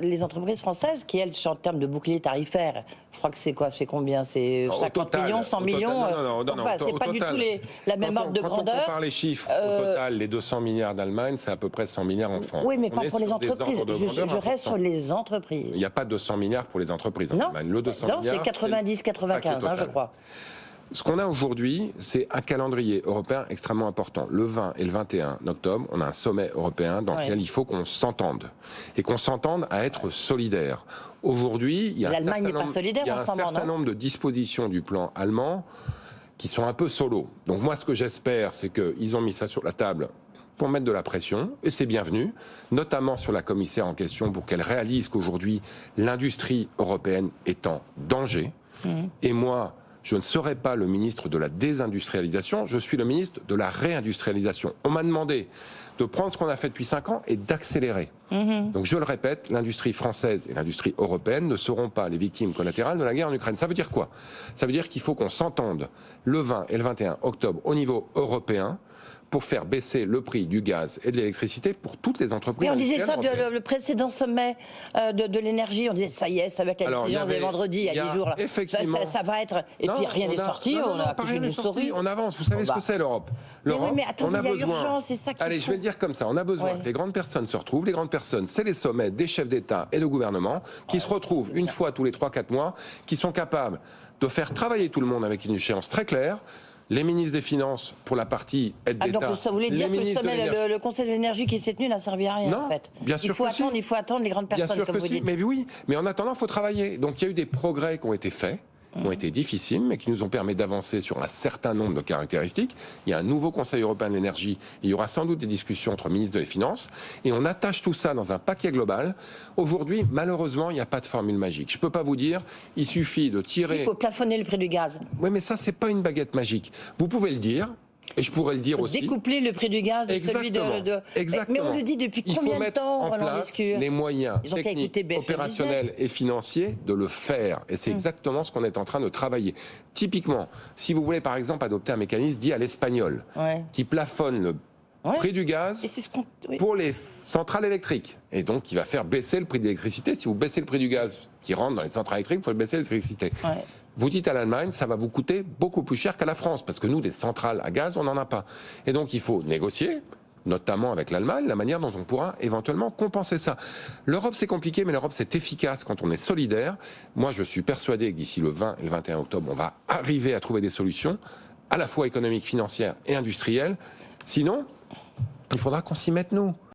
les entreprises françaises qui, elles, sur le terme de bouclier tarifaire, je crois que c'est quoi, c'est combien? C'est 50 millions, 100 millions enfin, c'est pas du tout la même ordre de grandeur. Quand on compare les chiffres, au total, les 200 milliards d'Allemagne, c'est à peu près 100 milliards en France. Oui, mais pas pour les entreprises. Je reste sur les entreprises. Il n'y a pas 200 milliards pour les entreprises en Allemagne. Le 200 non, milliards, c'est 90-95, je crois. Ce qu'on a aujourd'hui, c'est un calendrier européen extrêmement important. Le 20 et le 21 octobre, on a un sommet européen dans lequel il faut qu'on s'entende. Et qu'on s'entende à être solidaire. Aujourd'hui, il y a l'Allemagne n'est pas solidaire en ce moment, un certain nombre de dispositions du plan allemand qui sont un peu solo. Donc moi, ce que j'espère, c'est qu'ils ont mis ça sur la table pour mettre de la pression, et c'est bienvenu, notamment sur la commissaire en question, pour qu'elle réalise qu'aujourd'hui, l'industrie européenne est en danger. Et moi, je ne serai pas le ministre de la désindustrialisation, je suis le ministre de la réindustrialisation. On m'a demandé de prendre ce qu'on a fait depuis 5 ans et d'accélérer. Donc je le répète, l'industrie française et l'industrie européenne ne seront pas les victimes collatérales de la guerre en Ukraine. Ça veut dire quoi? Ça veut dire qu'il faut qu'on s'entende le 20 et le 21 octobre au niveau européen pour faire baisser le prix du gaz et de l'électricité pour toutes les entreprises. Oui, on disait ça le précédent sommet de l'énergie. On disait ça y est, ça va être la décision des vendredis, il y a 10 jours. Là. Effectivement. Ça va être. Et puis rien n'est sorti. On a accouché d'une souris. On avance. Vous savez ce que c'est l'Europe. Oui, mais attendez, il y a urgence, c'est ça qu'il faut. Allez, je vais le dire comme ça. On a besoin que les grandes personnes se retrouvent. Les grandes personnes, c'est les sommets des chefs d'État et de gouvernement qui se retrouvent une fois tous les 3-4 mois, qui sont capables de faire travailler tout le monde avec une échéance très claire. Les ministres des Finances pour la partie aide d'État. Donc ça voulait dire que le Conseil de l'énergie qui s'est tenu n'a servi à rien, non, en fait. Bien sûr il faut attendre les grandes personnes, comme vous dites. Mais oui, mais en attendant, il faut travailler. Donc il y a eu des progrès qui ont été faits, qui ont été difficiles, mais qui nous ont permis d'avancer sur un certain nombre de caractéristiques. Il y a un nouveau Conseil européen de l'énergie. Il y aura sans doute des discussions entre ministres des Finances. Et on attache tout ça dans un paquet global. Aujourd'hui, malheureusement, il n'y a pas de formule magique. Je ne peux pas vous dire, il suffit de tirer... Il faut plafonner le prix du gaz. Oui, mais ça, c'est pas une baguette magique. Vous pouvez le dire... Et je pourrais le dire aussi. Découpler le prix du gaz de celui de... Exactement. Mais on le dit depuis combien de temps, Roland Lescure ? Les moyens techniques, opérationnels et financiers de le faire. Et c'est exactement ce qu'on est en train de travailler. Typiquement, si vous voulez par exemple adopter un mécanisme dit à l'espagnol, qui plafonne le prix du gaz pour les centrales électriques. Et donc qui va faire baisser le prix de l'électricité. Si vous baissez le prix du gaz qui rentre dans les centrales électriques, il faut baisser l'électricité. Vous dites à l'Allemagne, ça va vous coûter beaucoup plus cher qu'à la France, parce que nous, des centrales à gaz, on n'en a pas. Et donc, il faut négocier, notamment avec l'Allemagne, la manière dont on pourra éventuellement compenser ça. L'Europe, c'est compliqué, mais l'Europe, c'est efficace quand on est solidaire. Moi, je suis persuadé que d'ici le 20 et le 21 octobre, on va arriver à trouver des solutions, à la fois économiques, financières et industrielles. Sinon, il faudra qu'on s'y mette, nous.